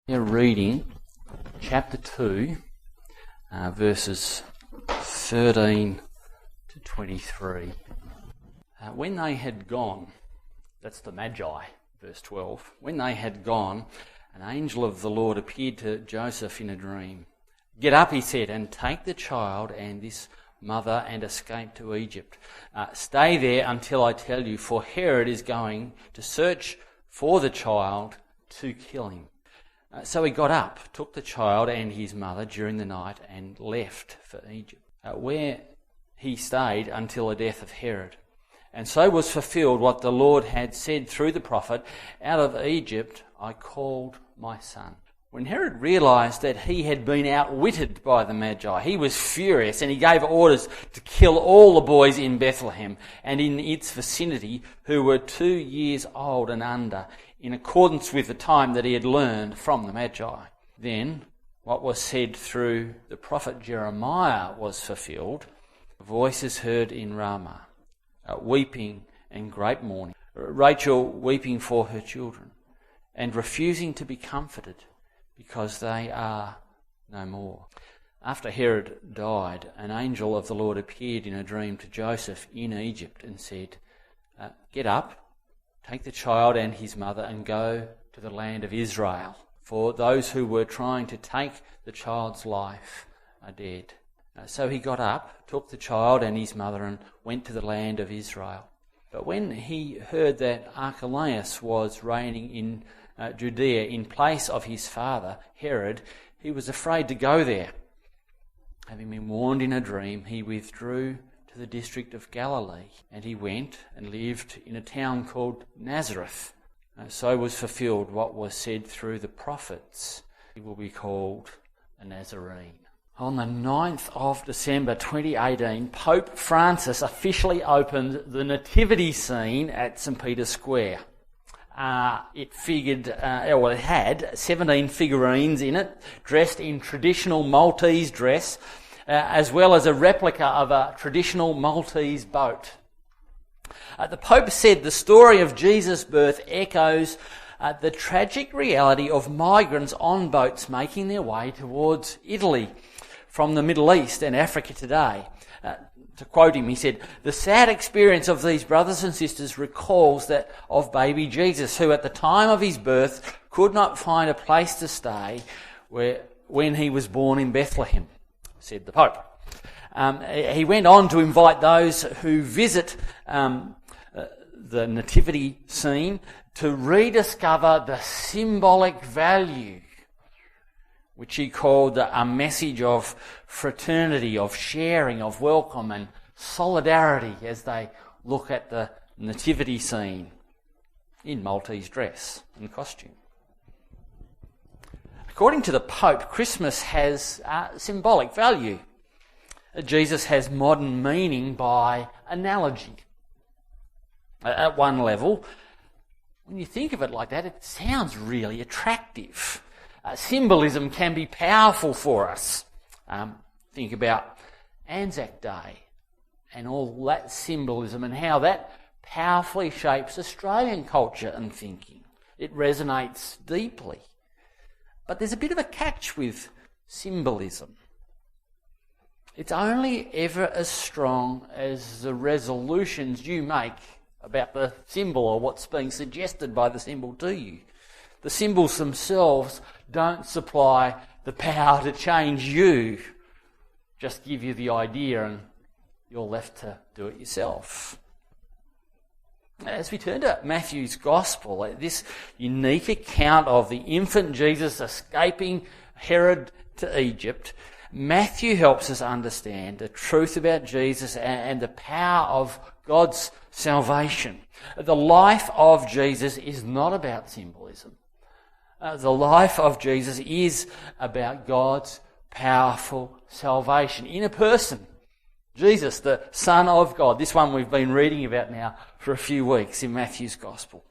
We're reading chapter 2, verses 13 to 23. When they had gone, that's the Magi, verse 12. When they had gone, an angel of the Lord appeared to Joseph in a dream. "Get up," he said, "and take the child and this mother and escape to Egypt. Stay there until I tell you, for Herod is going to search for the child to kill him." So he got up, took the child and his mother during the night and left for Egypt, where he stayed until the death of Herod. And so was fulfilled what the Lord had said through the prophet, "Out of Egypt I called my son." When Herod realised that he had been outwitted by the Magi, he was furious, and he gave orders to kill all the boys in Bethlehem and in its vicinity who were 2 years old and under, in accordance with the time that he had learned from the Magi. Then what was said through the prophet Jeremiah was fulfilled. Voices heard in Ramah, weeping and great mourning, Rachel weeping for her children and refusing to be comforted because they are no more. After Herod died, an angel of the Lord appeared in a dream to Joseph in Egypt and said, "Get up, take the child and his mother and go to the land of Israel, for those who were trying to take the child's life are dead." So he got up, took the child and his mother and went to the land of Israel. But when he heard that Archelaus was reigning in Judea in place of his father, Herod, he was afraid to go there. Having been warned in a dream, he withdrew to the district of Galilee, and he went and lived in a town called Nazareth. So was fulfilled what was said through the prophets. He will be called a Nazarene. On the 9th of December 2018, Pope Francis officially opened the Nativity Scene at St. Peter's Square. It had 17 figurines in it, dressed in traditional Maltese dress, as well as a replica of a traditional Maltese boat. The Pope said the story of Jesus' birth echoes the tragic reality of migrants on boats making their way towards Italy from the Middle East and Africa today. To quote him, he said, "The sad experience of these brothers and sisters recalls that of baby Jesus, who at the time of his birth could not find a place to stay when he was born in Bethlehem," said the Pope. He went on to invite those who visit the Nativity Scene to rediscover the symbolic value, which he called a message of fraternity, of sharing, of welcome and solidarity as they look at the Nativity Scene in Maltese dress and costume. According to the Pope, Christmas has symbolic value. Jesus has modern meaning by analogy. At one level, when you think of it like that, it sounds really attractive. Symbolism can be powerful for us. Think about Anzac Day and all that symbolism and how that powerfully shapes Australian culture and thinking. It resonates deeply. But there's a bit of a catch with symbolism. It's only ever as strong as the resolutions you make about the symbol or what's being suggested by the symbol to you. The symbols themselves don't supply the power to change you. Just give you the idea and you're left to do it yourself. As we turn to Matthew's Gospel, this unique account of the infant Jesus escaping Herod to Egypt, Matthew helps us understand the truth about Jesus and the power of God's salvation. The life of Jesus is not about symbolism. The life of Jesus is about God's powerful salvation in a person. Jesus, the Son of God. This one we've been reading about now for a few weeks in Matthew's Gospel.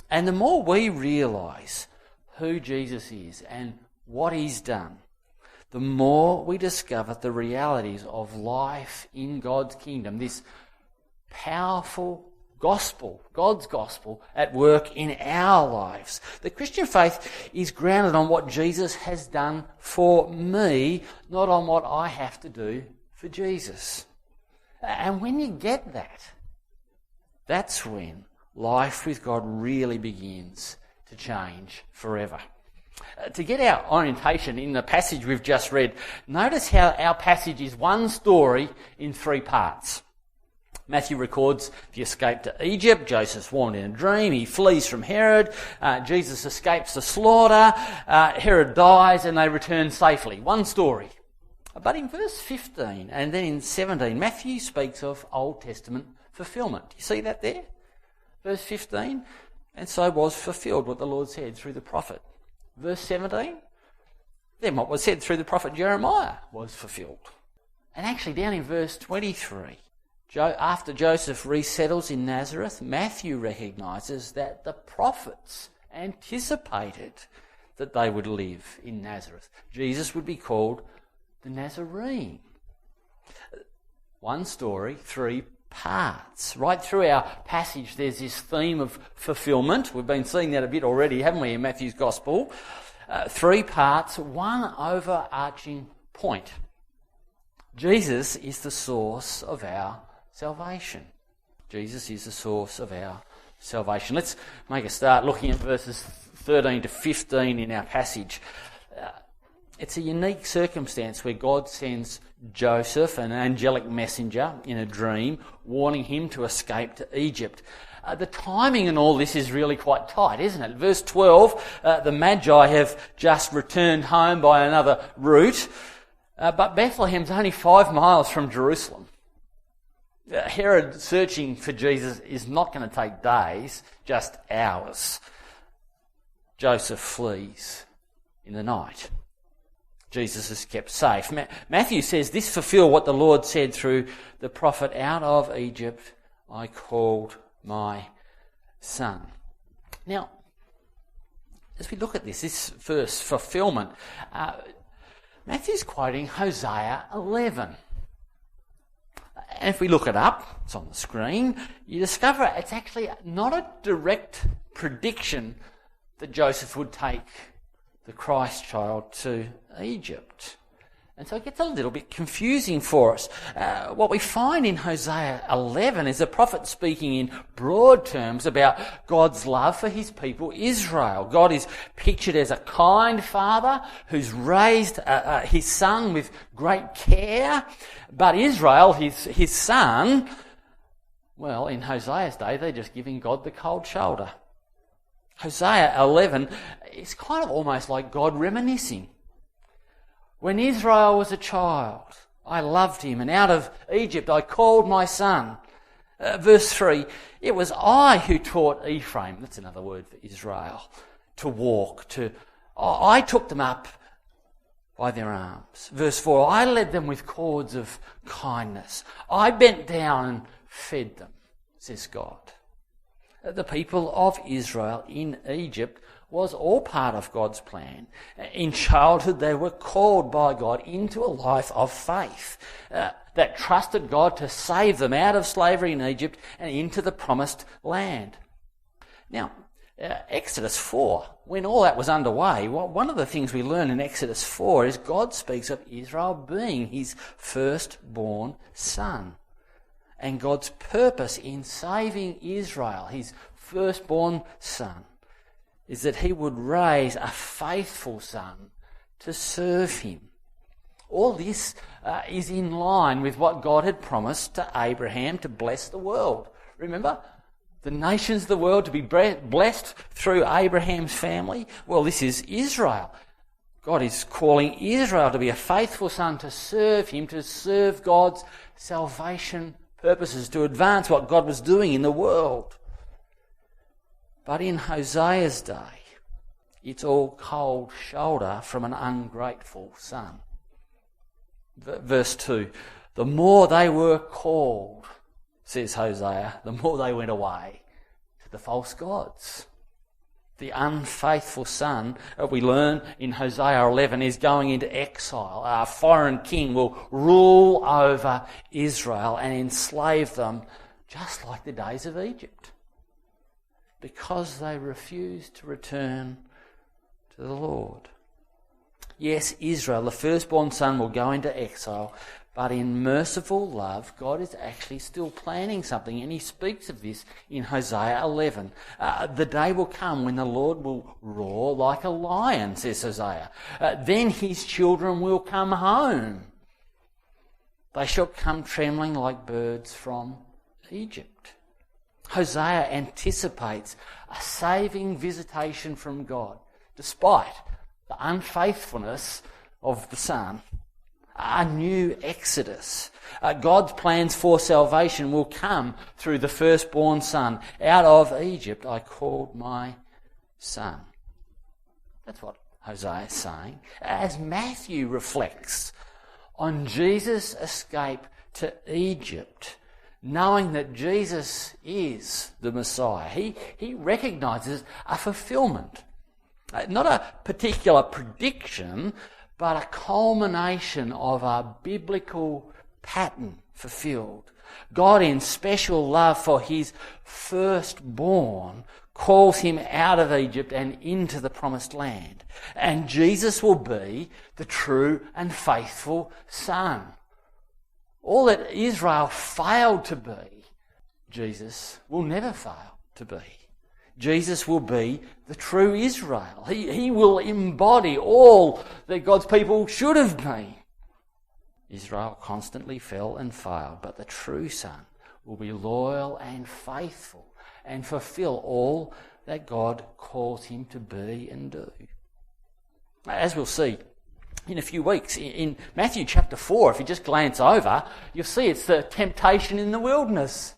And the more we realise who Jesus is and what he's done, the more we discover the realities of life in God's kingdom, this powerful gospel, God's gospel, at work in our lives. The Christian faith is grounded on what Jesus has done for me, not on what I have to do for Jesus. And when you get that, that's when life with God really begins to change forever. To get our orientation in the passage we've just read, notice how our passage is one story in three parts. Matthew records the escape to Egypt. Joseph's warned in a dream. He flees from Herod. Jesus escapes the slaughter. Herod dies and they return safely. One story. But in verse 15 and then in 17, Matthew speaks of Old Testament fulfillment. Do you see that there? Verse 15, and so was fulfilled what the Lord said through the prophet. Verse 17, then what was said through the prophet Jeremiah was fulfilled. And actually down in verse 23, after Joseph resettles in Nazareth, Matthew recognises that the prophets anticipated that they would live in Nazareth. Jesus would be called the Nazarene. One story, three parts. Right through our passage there's this theme of fulfilment. We've been seeing that a bit already, haven't we, in Matthew's Gospel? Three parts, one overarching point. Jesus is the source of our salvation. Jesus is the source of our salvation. Let's make a start looking at verses 13 to 15 in our passage. It's a unique circumstance where God sends Joseph, an angelic messenger, in a dream, warning him to escape to Egypt. The timing in all this is really quite tight, isn't it? Verse 12, the Magi have just returned home by another route, but Bethlehem's only 5 miles from Jerusalem. Herod searching for Jesus is not going to take days, just hours. Joseph flees in the night. Jesus is kept safe. Matthew says this fulfilled what the Lord said through the prophet, out of Egypt I called my son. Now, as we look at this first fulfillment, Matthew's quoting Hosea 11. And if we look it up, it's on the screen, you discover it's actually not a direct prediction that Joseph would take the Christ child to Egypt. And so it gets a little bit confusing for us. What we find in Hosea 11 is the prophet speaking in broad terms about God's love for his people Israel. God is pictured as a kind father who's raised his son with great care. But Israel, his son, well, in Hosea's day, they're just giving God the cold shoulder. Hosea 11 is kind of almost like God reminiscing. When Israel was a child, I loved him, and out of Egypt I called my son. Verse 3, it was I who taught Ephraim, that's another word for Israel, to walk. I took them up by their arms. Verse 4, I led them with cords of kindness. I bent down and fed them, says God. The people of Israel in Egypt was all part of God's plan. In childhood, they were called by God into a life of faith that trusted God to save them out of slavery in Egypt and into the promised land. Now, Exodus 4, when all that was underway, one of the things we learn in Exodus 4 is God speaks of Israel being his firstborn son. And God's purpose in saving Israel, his firstborn son, is that he would raise a faithful son to serve him. All this is in line with what God had promised to Abraham to bless the world. Remember, the nations of the world to be blessed through Abraham's family. Well, this is Israel. God is calling Israel to be a faithful son to serve him, to serve God's salvation purposes, to advance what God was doing in the world. But in Hosea's day, it's all cold shoulder from an ungrateful son. Verse 2, the more they were called, says Hosea, the more they went away to the false gods. The unfaithful son, we learn in Hosea 11, is going into exile. A foreign king will rule over Israel and enslave them just like the days of Egypt, because they refused to return to the Lord. Yes, Israel, the firstborn son, will go into exile, but in merciful love, God is actually still planning something, and he speaks of this in Hosea 11. The day will come when the Lord will roar like a lion, says Hosea. Then his children will come home. They shall come trembling like birds from Egypt. Hosea anticipates a saving visitation from God, despite the unfaithfulness of the son. A new exodus. God's plans for salvation will come through the firstborn son. Out of Egypt I called my son. That's what Hosea is saying. As Matthew reflects on Jesus' escape to Egypt, knowing that Jesus is the Messiah, he recognises a fulfilment. Not a particular prediction, but a culmination of a biblical pattern fulfilled. God, in special love for his firstborn, calls him out of Egypt and into the promised land. And Jesus will be the true and faithful son. All that Israel failed to be, Jesus will never fail to be. Jesus will be the true Israel. He will embody all that God's people should have been. Israel constantly fell and failed, but the true son will be loyal and faithful and fulfill all that God calls him to be and do. As we'll see in a few weeks, in Matthew chapter 4, if you just glance over, you'll see it's the temptation in the wilderness.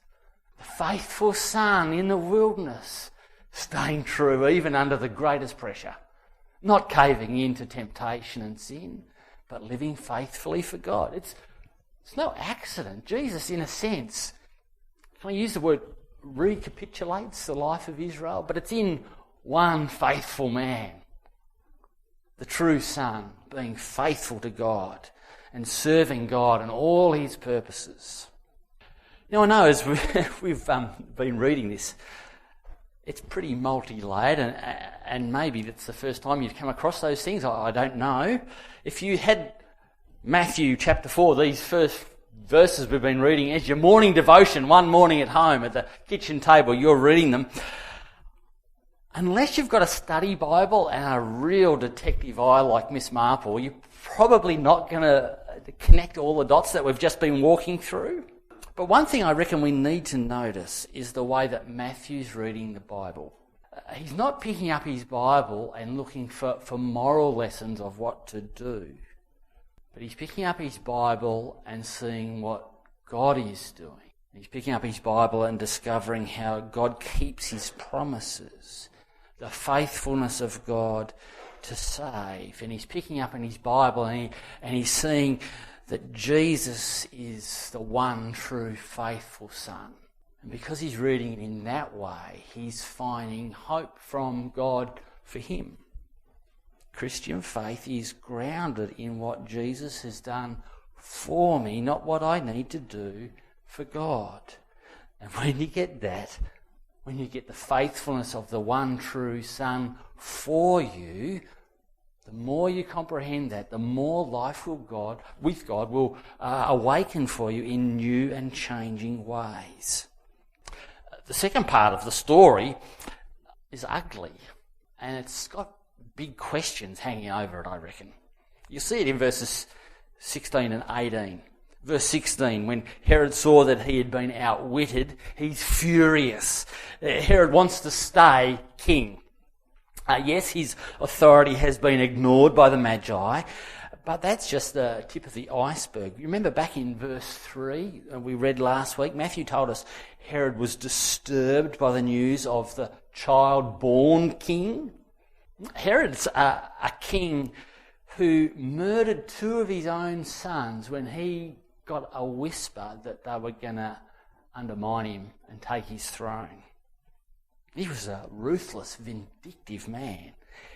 The faithful son in the wilderness, staying true even under the greatest pressure, not caving into temptation and sin, but living faithfully for God. It's no accident. Jesus, in a sense, can I use the word recapitulates the life of Israel, but it's in one faithful man, the true son, being faithful to God and serving God and all his purposes. Now I know as we've been reading this, it's pretty multi-layered, and maybe that's the first time you've come across those things. I don't know. If you had Matthew chapter 4, these first verses we've been reading as your morning devotion, one morning at home at the kitchen table, you're reading them. Unless you've got a study Bible and a real detective eye like Miss Marple, you're probably not going to connect all the dots that we've just been walking through. But one thing I reckon we need to notice is the way that Matthew's reading the Bible. He's not picking up his Bible and looking for moral lessons of what to do. But he's picking up his Bible and seeing what God is doing. He's picking up his Bible and discovering how God keeps his promises, the faithfulness of God to save. And he's picking up in his Bible and he's seeing that Jesus is the one true faithful son. And because he's reading it in that way, he's finding hope from God for him. Christian faith is grounded in what Jesus has done for me, not what I need to do for God. And when you get that, when you get the faithfulness of the one true son for you, the more you comprehend that, the more life with God will awaken for you in new and changing ways. The second part of the story is ugly, and it's got big questions hanging over it, I reckon. You see it in verses 16 and 18. Verse 16, when Herod saw that he had been outwitted, he's furious. Herod wants to stay king. Yes, his authority has been ignored by the Magi, but that's just the tip of the iceberg. You remember back in verse 3, we read last week, Matthew told us Herod was disturbed by the news of the child born king. Herod's a king who murdered two of his own sons when he got a whisper that they were going to undermine him and take his throne. He was a ruthless, vindictive man.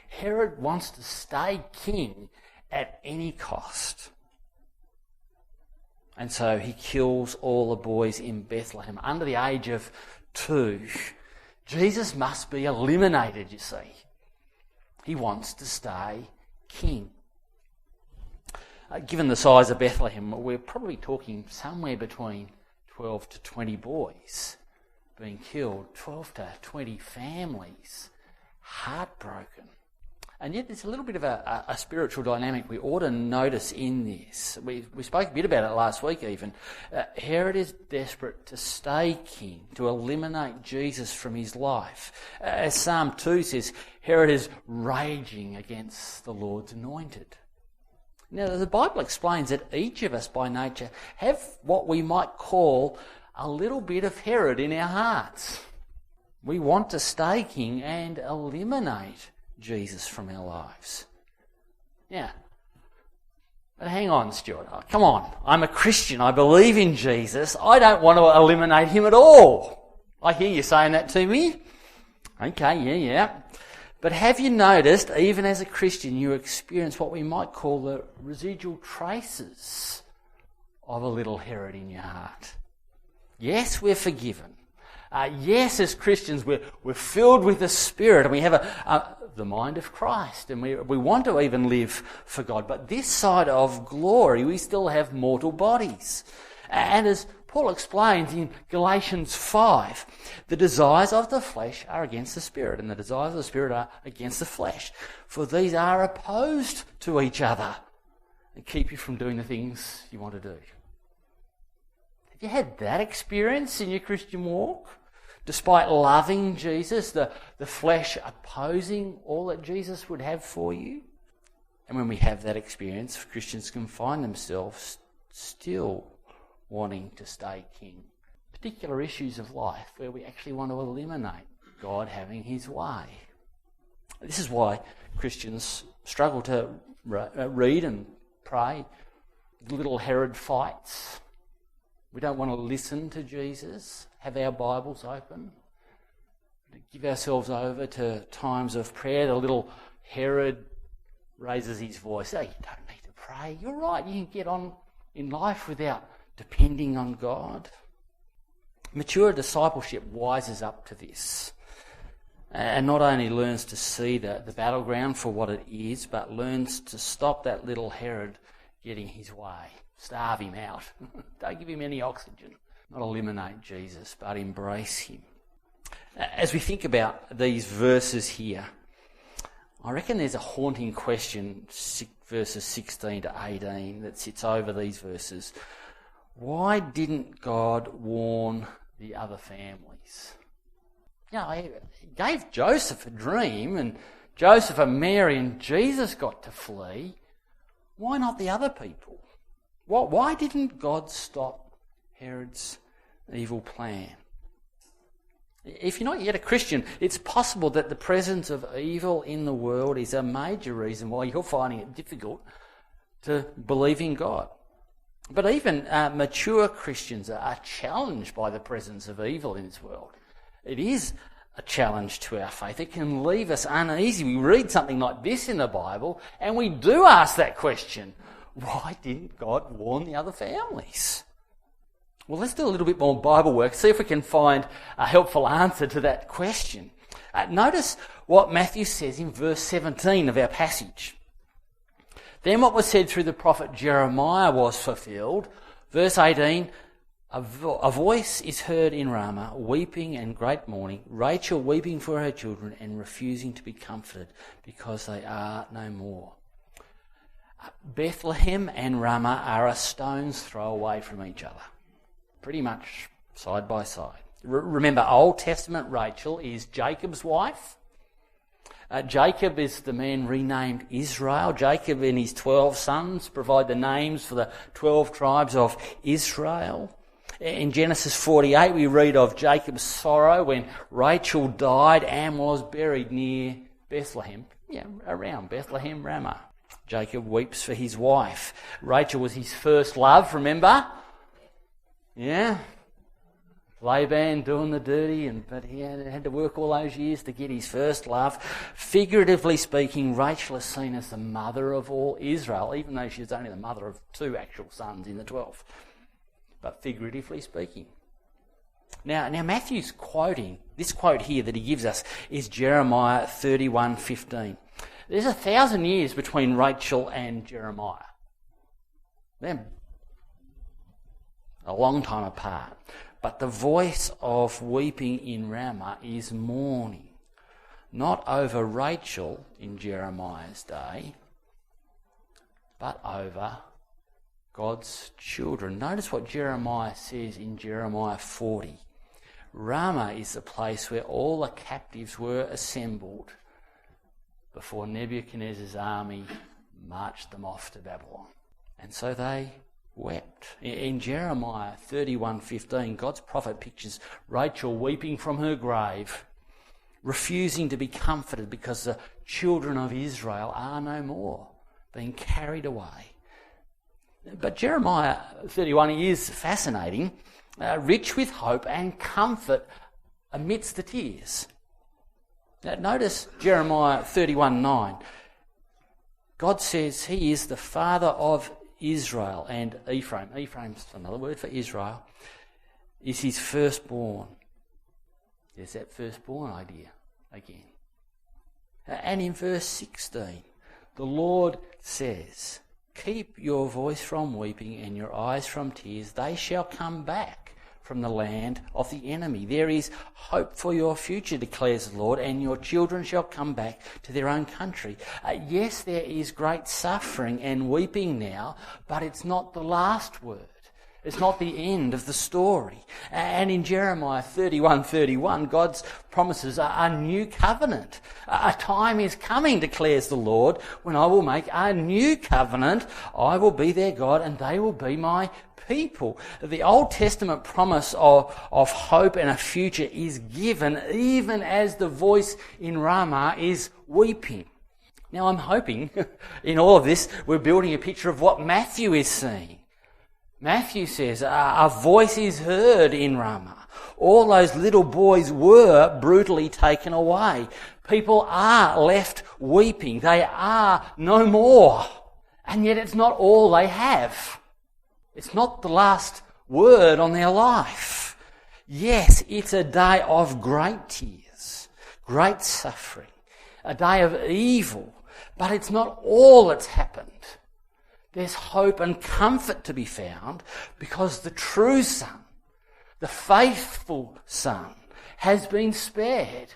Herod wants to stay king at any cost. And so he kills all the boys in Bethlehem under the age of 2. Jesus must be eliminated, you see. He wants to stay king. Given the size of Bethlehem, we're probably talking somewhere between 12 to 20 boys being killed, 12 to 20 families heartbroken. And yet there's a little bit of a spiritual dynamic we ought to notice in this. We spoke a bit about it last week even. Herod is desperate to stay king, to eliminate Jesus from his life. As Psalm 2 says, Herod is raging against the Lord's anointed. Now the Bible explains that each of us by nature have what we might call a little bit of Herod in our hearts. We want to stay king and eliminate Jesus from our lives. Yeah. But hang on, Stuart. Oh, come on. I'm a Christian. I believe in Jesus. I don't want to eliminate him at all. I hear you saying that to me. Okay, yeah. But have you noticed, even as a Christian, you experience what we might call the residual traces of a little Herod in your heart? Yes, we're forgiven. Yes, as Christians, we're filled with the Spirit and we have the mind of Christ and we want to even live for God. But this side of glory, we still have mortal bodies. And as Paul explains in Galatians 5, the desires of the flesh are against the Spirit and the desires of the Spirit are against the flesh. For these are opposed to each other and keep you from doing the things you want to do. Have you had that experience in your Christian walk? Despite loving Jesus, the flesh opposing all that Jesus would have for you? And when we have that experience, Christians can find themselves still wanting to stay king. Particular issues of life where we actually want to eliminate God having his way. This is why Christians struggle to read and pray. Little Herod fights. We don't want to listen to Jesus, have our Bibles open, give ourselves over to times of prayer. The little Herod raises his voice. Oh, you don't need to pray. You're right, you can get on in life without depending on God. Mature discipleship wises up to this and not only learns to see the battleground for what it is, but learns to stop that little Herod getting his way. Starve him out. Don't give him any oxygen. Not eliminate Jesus, but embrace him. As we think about these verses here, I reckon there's a haunting question, verses 16 to 18, that sits over these verses. Why didn't God warn the other families? You know, he gave Joseph a dream, and Joseph and Mary and Jesus got to flee. Why not the other people? Why didn't God stop Herod's evil plan? If you're not yet a Christian, it's possible that the presence of evil in the world is a major reason why you're finding it difficult to believe in God. But even mature Christians are challenged by the presence of evil in this world. It is a challenge to our faith. It can leave us uneasy. We read something like this in the Bible and we do ask that question. Why didn't God warn the other families? Well, let's do a little bit more Bible work, see if we can find a helpful answer to that question. Notice what Matthew says in verse 17 of our passage. Then what was said through the prophet Jeremiah was fulfilled. Verse 18, a voice is heard in Ramah, weeping and great mourning, Rachel weeping for her children and refusing to be comforted because they are no more. Bethlehem and Ramah are a stone's throw away from each other, pretty much side by side. Remember, Old Testament Rachel is Jacob's wife. Jacob is the man renamed Israel. Jacob and his 12 sons provide the names for the 12 tribes of Israel. In Genesis 48, we read of Jacob's sorrow when Rachel died and was buried near Bethlehem, around Bethlehem, Ramah. Jacob weeps for his wife. Rachel was his first love, remember? Yeah. Laban doing the dirty, but he had to work all those years to get his first love. Figuratively speaking, Rachel is seen as the mother of all Israel, even though she was only the mother of 2 actual sons in the 12. but figuratively speaking. Now Matthew's quoting, this quote here that he gives us is Jeremiah 31:15. There's 1,000 years between Rachel and Jeremiah. They're a long time apart. But the voice of weeping in Ramah is mourning, not over Rachel in Jeremiah's day, but over God's children. Notice what Jeremiah says in Jeremiah 40. Ramah is the place where all the captives were assembled before Nebuchadnezzar's army marched them off to Babylon. And so they wept. In Jeremiah 31:15, God's prophet pictures Rachel weeping from her grave, refusing to be comforted because the children of Israel are no more, being carried away. But Jeremiah 31 is fascinating, rich with hope and comfort amidst the tears. Now, notice Jeremiah 31:9. God says he is the father of Israel and Ephraim. Ephraim's another word for Israel. Is his firstborn. There's that firstborn idea again. And in verse 16, the Lord says, keep your voice from weeping and your eyes from tears. They shall come back from the land of the enemy. There is hope for your future, declares the Lord, and your children shall come back to their own country. Yes, there is great suffering and weeping now, but it's not the last word. It's not the end of the story. And in Jeremiah 31:31, God promises a new covenant. A time is coming, declares the Lord, when I will make a new covenant. I will be their God and they will be my people. The Old Testament promise of hope and a future is given even as the voice in Ramah is weeping. Now I'm hoping in all of this we're building a picture of what Matthew is seeing. Matthew says a voice is heard in Ramah. All those little boys were brutally taken away. People are left weeping. They are no more. And yet it's not all they have. It's not the last word on their life. Yes, it's a day of great tears, great suffering, a day of evil, but it's not all that's happened. There's hope and comfort to be found because the true Son, the faithful Son, has been spared.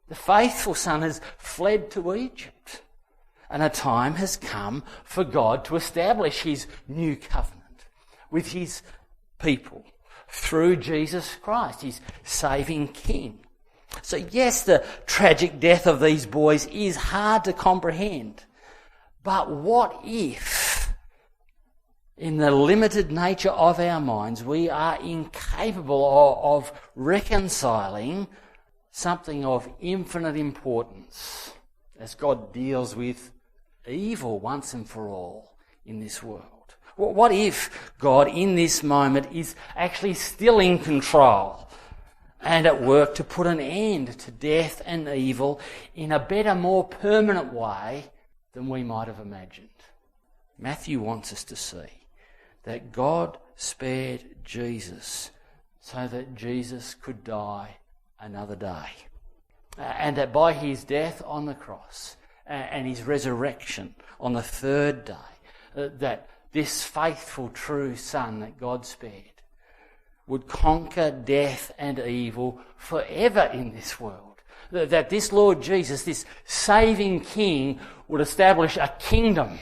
The faithful Son has fled to Egypt, and a time has come for God to establish his new covenant with his people through Jesus Christ, his saving King. So yes, the tragic death of these boys is hard to comprehend. But what if, in the limited nature of our minds, we are incapable of reconciling something of infinite importance as God deals with evil once and for all in this world? What if God in this moment is actually still in control and at work to put an end to death and evil in a better, more permanent way than we might have imagined? Matthew wants us to see that God spared Jesus so that Jesus could die another day. And that by his death on the cross and his resurrection on the third day, that this faithful, true Son that God spared would conquer death and evil forever in this world. That this Lord Jesus, this saving King, would establish a kingdom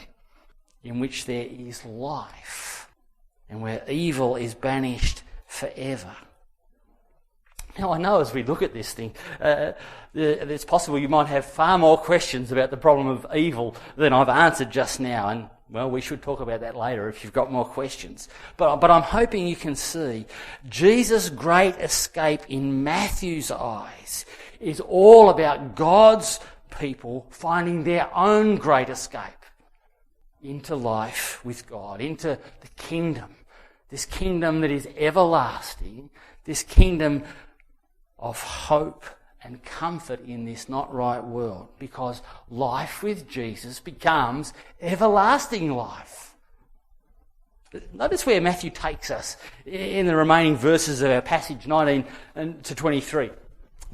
in which there is life and where evil is banished forever. Now, I know as we look at this thing, it's possible you might have far more questions about the problem of evil than I've answered just now, and well, we should talk about that later if you've got more questions. But I'm hoping you can see Jesus' great escape in Matthew's eyes is all about God's people finding their own great escape into life with God, into the kingdom, this kingdom that is everlasting, this kingdom of hope and comfort in this not right world, because life with Jesus becomes everlasting life. Notice where Matthew takes us in the remaining verses of our passage, 19 to 23.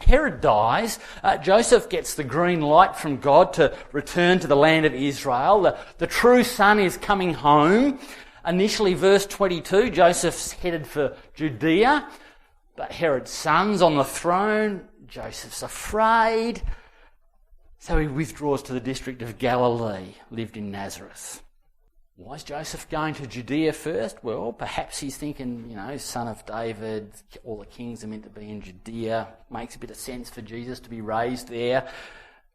Herod dies. Joseph gets the green light from God to return to the land of Israel. The true son is coming home. Initially, verse 22, Joseph's headed for Judea, but Herod's son's on the throne. Joseph's afraid, so he withdraws to the district of Galilee, lived in Nazareth. Why is Joseph going to Judea first? Well, perhaps he's thinking, son of David, all the kings are meant to be in Judea. Makes a bit of sense for Jesus to be raised there.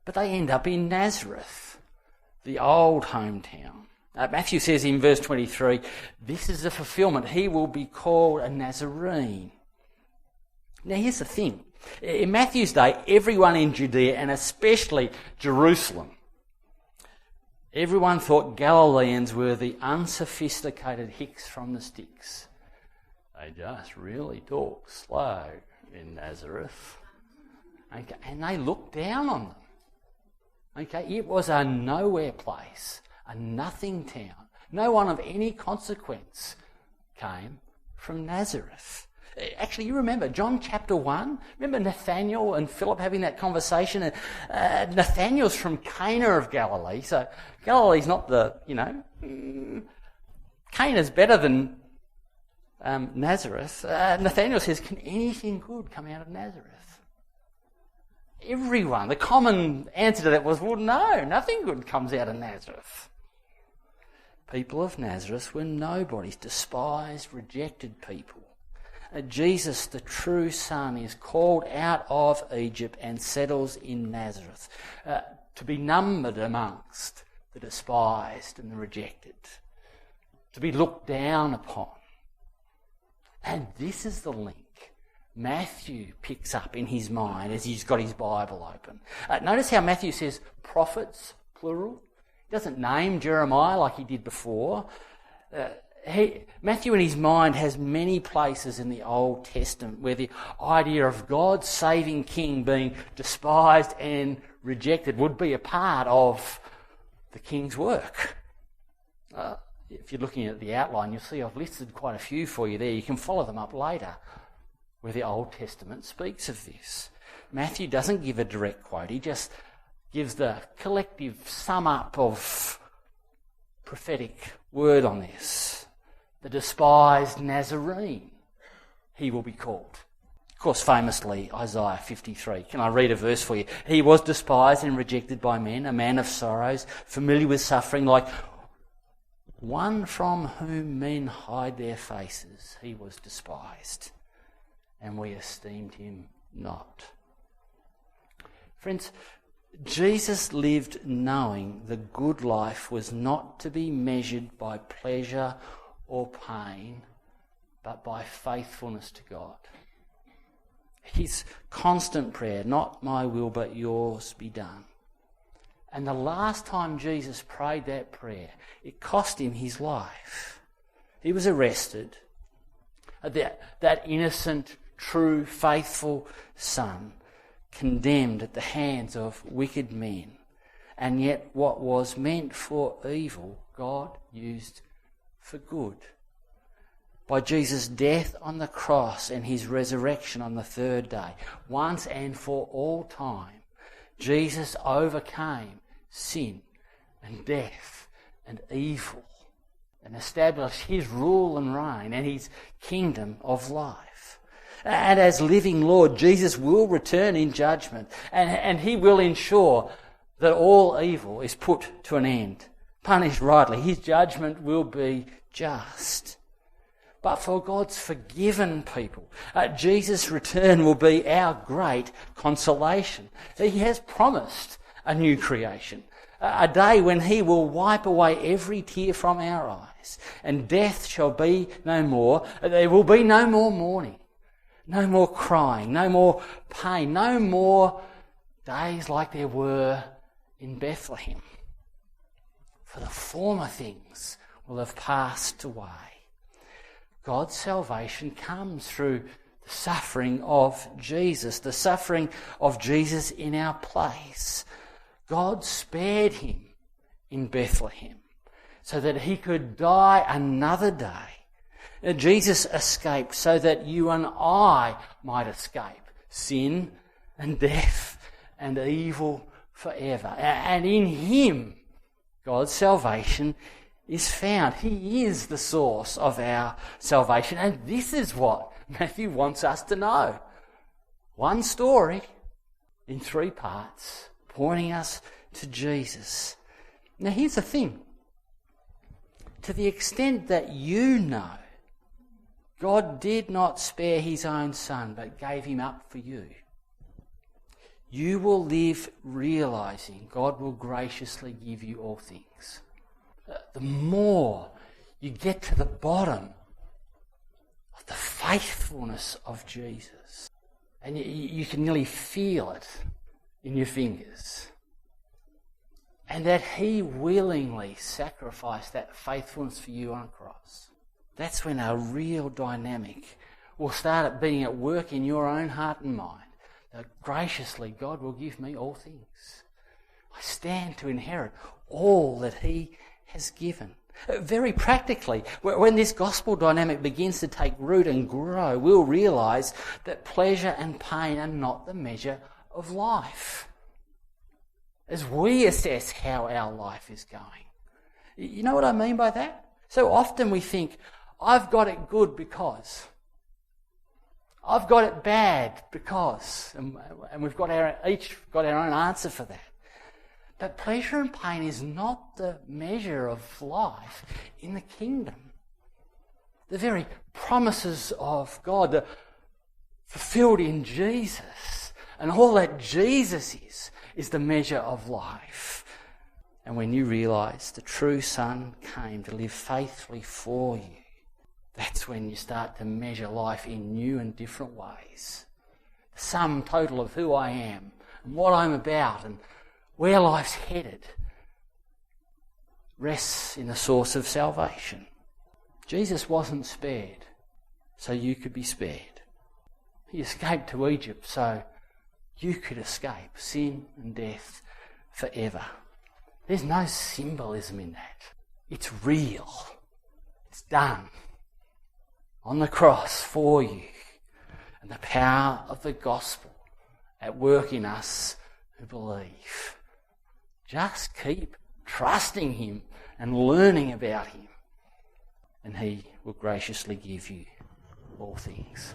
But they end up in Nazareth, the old hometown. Matthew says in verse 23, this is the fulfillment. He will be called a Nazarene. Now here's the thing. In Matthew's day, everyone in Judea, and especially Jerusalem, everyone thought Galileans were the unsophisticated hicks from the sticks. They just really talk slow in Nazareth. Okay, and they looked down on them. Okay, it was a nowhere place, a nothing town. No one of any consequence came from Nazareth. Actually, you remember John chapter 1? Remember Nathaniel and Philip having that conversation? Nathaniel's from Cana of Galilee, so Galilee's not Cana's better than Nazareth. Nathaniel says, can anything good come out of Nazareth? Everyone, the common answer to that was, well, no, nothing good comes out of Nazareth. People of Nazareth were nobodies, despised, rejected people. Jesus, the true son, is called out of Egypt and settles in Nazareth to be numbered amongst the despised and the rejected, to be looked down upon. And this is the link Matthew picks up in his mind as he's got his Bible open. Notice how Matthew says prophets, plural. He doesn't name Jeremiah like he did before. Matthew in his mind has many places in the Old Testament where the idea of God's saving king being despised and rejected would be a part of the king's work. If you're looking at the outline, you'll see I've listed quite a few for you there. You can follow them up later where the Old Testament speaks of this. Matthew doesn't give a direct quote. He just gives the collective sum up of prophetic word on this. The despised Nazarene, he will be called. Of course, famously, Isaiah 53. Can I read a verse for you? He was despised and rejected by men, a man of sorrows, familiar with suffering, like one from whom men hide their faces. He was despised, and we esteemed him not. Friends, Jesus lived knowing the good life was not to be measured by pleasure or pain, but by faithfulness to God. His constant prayer, not my will but yours be done. And the last time Jesus prayed that prayer, it cost him his life. He was arrested. That innocent, true, faithful son, condemned at the hands of wicked men. And yet what was meant for evil, God used for good. By Jesus' death on the cross and his resurrection on the third day, once and for all time, Jesus overcame sin and death and evil and established his rule and reign and his kingdom of life. And as living Lord, Jesus will return in judgment, and he will ensure that all evil is put to an end. Punished rightly. His judgment will be just. But for God's forgiven people, Jesus' return will be our great consolation. He has promised a new creation, a day when he will wipe away every tear from our eyes, and death shall be no more. There will be no more mourning, no more crying, no more pain, no more days like there were in Bethlehem. For the former things will have passed away. God's salvation comes through the suffering of Jesus, the suffering of Jesus in our place. God spared him in Bethlehem so that he could die another day. Jesus escaped so that you and I might escape sin and death and evil forever. And in him, God's salvation is found. He is the source of our salvation. And this is what Matthew wants us to know. One story in 3 parts, pointing us to Jesus. Now here's the thing. To the extent that you know, God did not spare his own son, but gave him up for you. You will live realising God will graciously give you all things. The more you get to the bottom of the faithfulness of Jesus, and you can nearly feel it in your fingers, and that he willingly sacrificed that faithfulness for you on a cross, that's when a real dynamic will start being at work in your own heart and mind. That graciously God will give me all things. I stand to inherit all that he has given. Very practically, when this gospel dynamic begins to take root and grow, we'll realise that pleasure and pain are not the measure of life. As we assess how our life is going. You know what I mean by that? So often we think, I've got it good because. I've got it bad because. And we've got each got our own answer for that. But pleasure and pain is not the measure of life in the kingdom. The very promises of God fulfilled in Jesus, and all that Jesus is the measure of life. And when you realise the true Son came to live faithfully for you, that's when you start to measure life in new and different ways. The sum total of who I am and what I'm about and where life's headed rests in the source of salvation. Jesus wasn't spared so you could be spared. He escaped to Egypt so you could escape sin and death forever. There's no symbolism in that. It's real. It's done on the cross for you. And the power of the gospel at work in us who believe. Just keep trusting him and learning about him, and he will graciously give you all things.